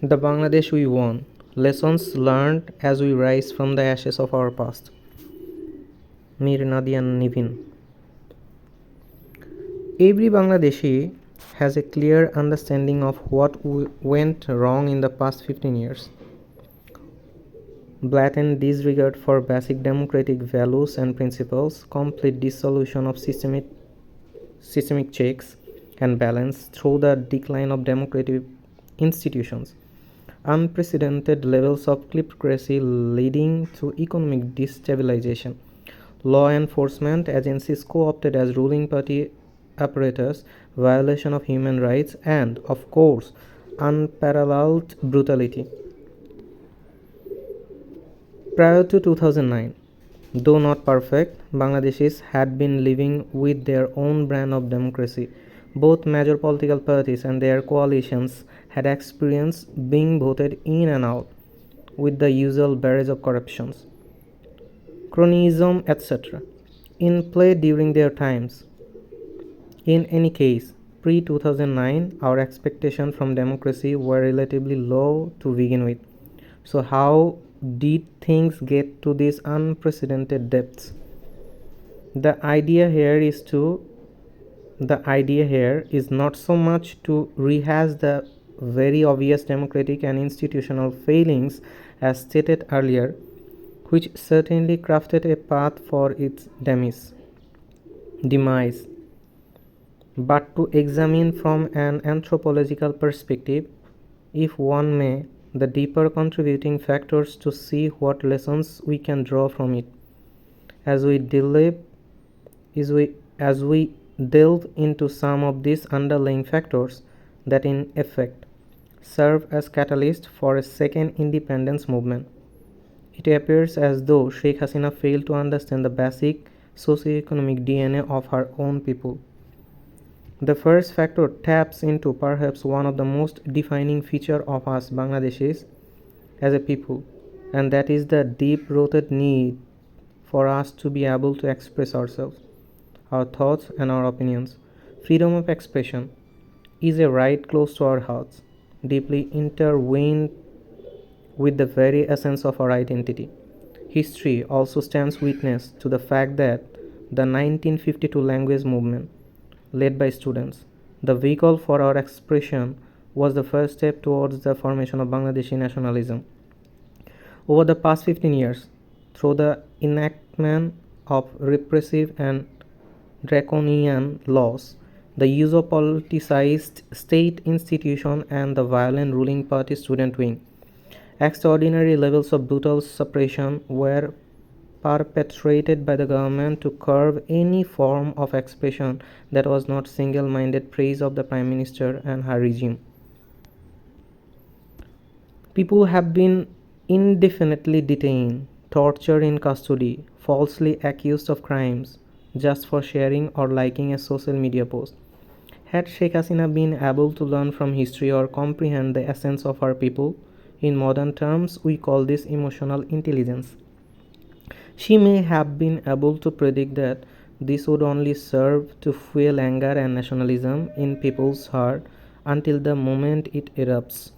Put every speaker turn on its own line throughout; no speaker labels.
The Bangladesh we won. Lessons learned as we rise from the ashes of our past. Mir Nadian Nivin. Every Bangladeshi has a clear understanding of what went wrong in the past 15 years. Blatant disregard for basic democratic values and principles, complete dissolution of systemic checks and balance through the decline of democratic institutions, unprecedented levels of kleptocracy leading to economic destabilization, law enforcement agencies co-opted as ruling party apparatus, violation of human rights, and, of course, unparalleled brutality. Prior to 2009, though not perfect, Bangladeshis had been living with their own brand of democracy. Both major political parties and their coalitions had experienced being voted in and out, with the usual barrage of corruptions, cronyism, etc., in play during their times. In any case, pre 2009, our expectations from democracy were relatively low to begin with. So, how did things get to these unprecedented depths? The idea here is to the idea here is not so much to rehash the very obvious democratic and institutional failings as stated earlier, which certainly crafted a path for its demise, but to examine from an anthropological perspective, if one may, the deeper contributing factors to see what lessons we can draw from it. As we delve, as we delve into some of these underlying factors that in effect serve as catalyst for a second independence movement, it appears as though Sheikh Hasina failed to understand the basic socio-economic DNA of her own people. The first factor taps into perhaps one of the most defining features of us Bangladeshis as a people, and that is the deep-rooted need for us to be able to express ourselves, our thoughts, and our opinions. Freedom of expression is a right close to our hearts, deeply intertwined with the very essence of our identity. History also stands witness to the fact that the 1952 language movement, led by students, the vehicle for our expression, was the first step towards the formation of Bangladeshi nationalism. Over the past 15 years, through the enactment of repressive and draconian laws, the use of politicized state institutions, and the violent ruling party student wing, extraordinary levels of brutal suppression were perpetrated by the government to curb any form of expression that was not single-minded praise of the Prime Minister and her regime. People have been indefinitely detained, tortured in custody, falsely accused of crimes just for sharing or liking a social media post. Had Sheikh Hasina been able to learn from history or comprehend the essence of her people, in modern terms we call this emotional intelligence, she may have been able to predict that this would only serve to fuel anger and nationalism in people's heart until the moment it erupts,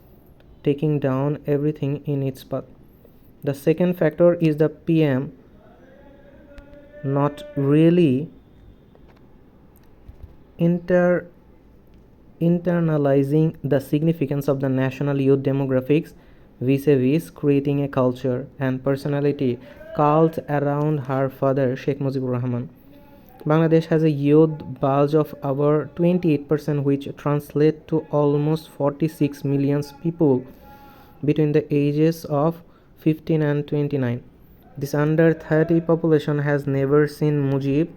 taking down everything in its path. The second factor is the PM not really internalizing the significance of the national youth demographics vis-a-vis creating a culture and personality cult around her father Sheikh Mujibur Rahman. Bangladesh has a youth bulge of over 28%, which translates to almost 46 million people between the ages of 15 and 29. This under 30 population has never seen Mujib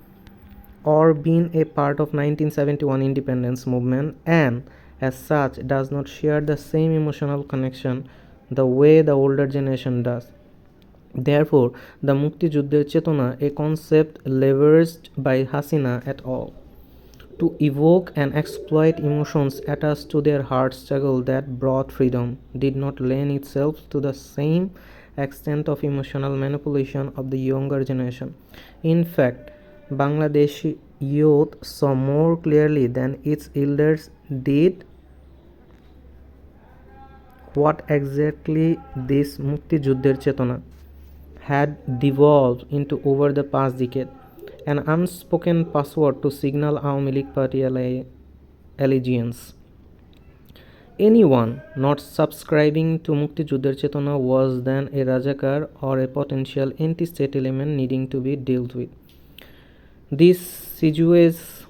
or been a part of 1971 independence movement, and as such does not share the same emotional connection the way the older generation does. Therefore, the Mukti Juddher Chetona, a concept leveraged by Hasina et al. To evoke and exploit emotions attached to their hard struggle that brought freedom, did not lend itself to the same extent of emotional manipulation of the younger generation. In fact, Bangladeshi youth saw more clearly than its elders did what exactly this Mukti Juddher Chetana had devolved into over the past decade, an unspoken password to signal Awami League Party allegiance. Anyone not subscribing to Mukti Juddher Chetana was then a Rajakar or a potential anti-state element needing to be dealt with. This segues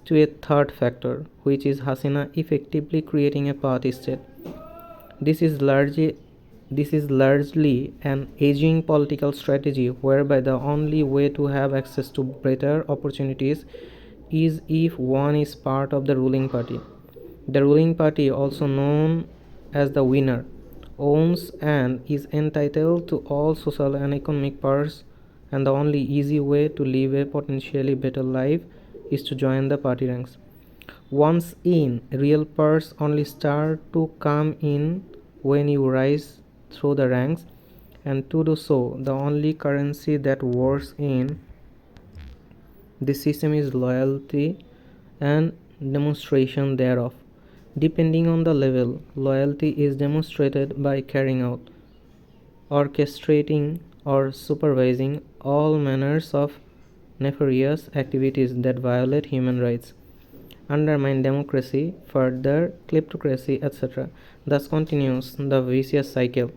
to a third factor, which is Hasina effectively creating a party state. This is largely an aging political strategy whereby the only way to have access to better opportunities is if one is part of the ruling party. The ruling party, also known as the winner, owns and is entitled to all social and economic powers, and the only easy way to live a potentially better life is to join the party ranks. Once in, real powers only start to come in when you rise through the ranks, and to do so, the only currency that works in this system is loyalty and demonstration thereof. Depending on the level, loyalty is demonstrated by carrying out, orchestrating, or supervising all manners of nefarious activities that violate human rights, undermine democracy, further kleptocracy, etc. Thus continues the vicious cycle.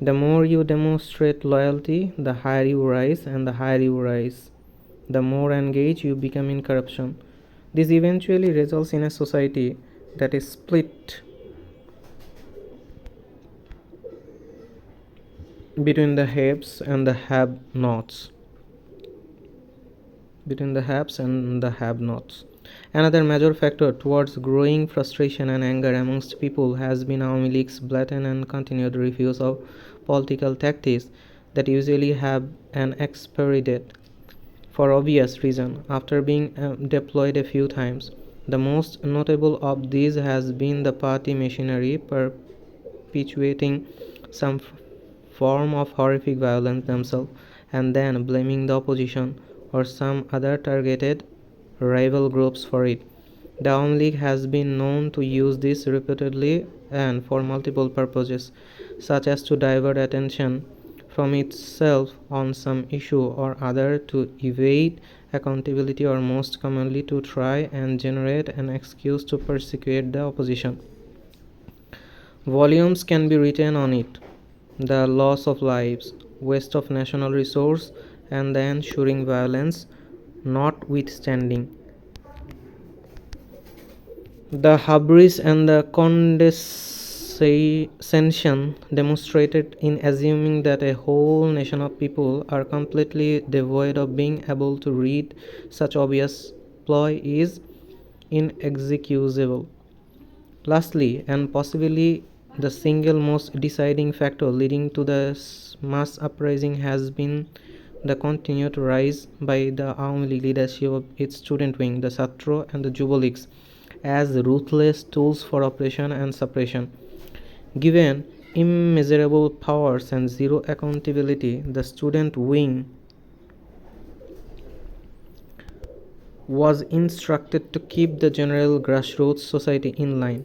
The more you demonstrate loyalty, the higher you rise, and the higher you rise, the more engaged you become in corruption. This eventually results in a society that is split between the haves and the have-nots. Another major factor towards growing frustration and anger amongst people has been Awami League's blatant and continued refuse of political tactics that usually have an expiry date. For obvious reason, after being deployed a few times, the most notable of these has been the party machinery perpetuating some form of horrific violence themselves and then blaming the opposition or some other targeted rival groups for it. The Awami League has been known to use this repeatedly and for multiple purposes, such as to divert attention from itself on some issue or other, to evade accountability, or most commonly to try and generate an excuse to persecute the opposition. Volumes can be written on it: the loss of lives, waste of national resource, and the ensuing violence notwithstanding. The hubris and the condescension demonstrated in assuming that a whole nation of people are completely devoid of being able to read such obvious ploy is inexcusable. Lastly, and possibly the single most deciding factor leading to the mass uprising, has been the continued rise by the Awami League leadership of its student wing, the Chhatro and the Jubo Leagues, as ruthless tools for oppression and suppression. Given immeasurable powers and zero accountability, the student wing was instructed to keep the general grassroots society in line.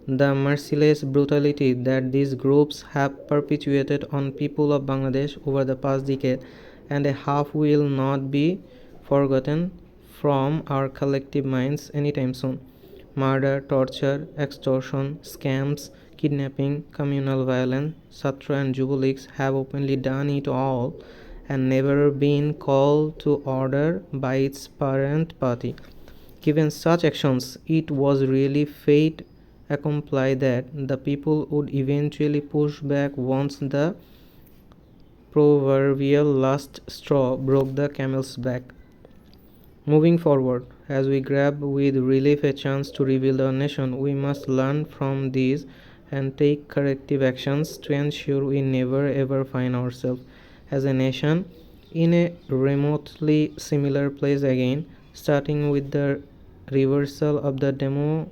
The merciless brutality that these groups have perpetuated on people of Bangladesh over the past decade and a half will not be forgotten from our collective minds anytime soon. Murder, torture, extortion, scams, kidnapping, communal violence, Chhatro and Jubo Leagues have openly done it all and never been called to order by its parent party. Given such actions, it was really fate accompli that the people would eventually push back once the proverbial last straw broke the camel's back. Moving forward, as we grab with relief a chance to rebuild our nation, we must learn from these and take corrective actions to ensure we never ever find ourselves as a nation in a remotely similar place again, starting with the reversal of the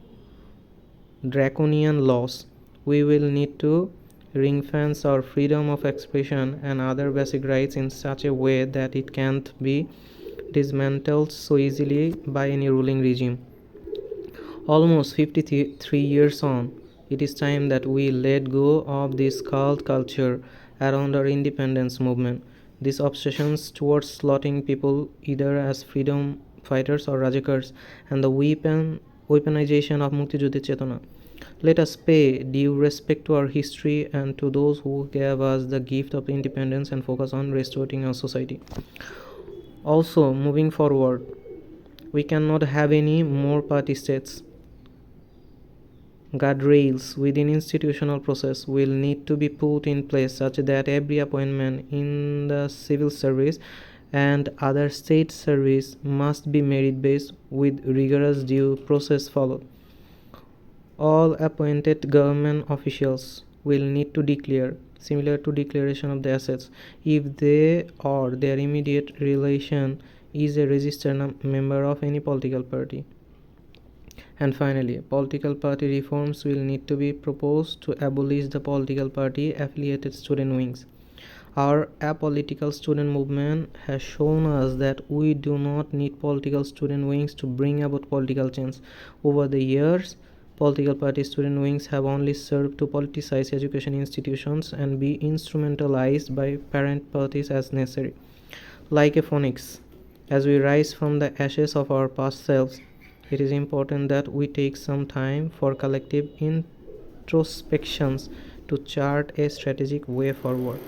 draconian laws. We will need to ring-fence our freedom of expression and other basic rights in such a way that it can't be dismantled so easily by any ruling regime. Almost 53 years on, it is time that we let go of this cult culture around our independence movement. These obsessions towards slaughtering people either as freedom fighters or rajakars, and the weaponization of Muktijudhi Chetana. Let us pay due respect to our history and to those who gave us the gift of independence and focus on restoring our society. Also, moving forward, we cannot have any more party states. Guardrails within institutional process will need to be put in place such that every appointment in the civil service and other state service must be merit based with rigorous due process followed. All appointed government officials will need to declare, similar to declaration of the assets, if they or their immediate relation is a registered member of any political party. And finally, political party reforms will need to be proposed to abolish the political party affiliated student wings. Our apolitical student movement has shown us that we do not need political student wings to bring about political change. Over the years, political party student wings have only served to politicize education institutions and be instrumentalized by parent parties as necessary. Like a phoenix, as we rise from the ashes of our past selves, it is important that we take some time for collective introspections to chart a strategic way forward.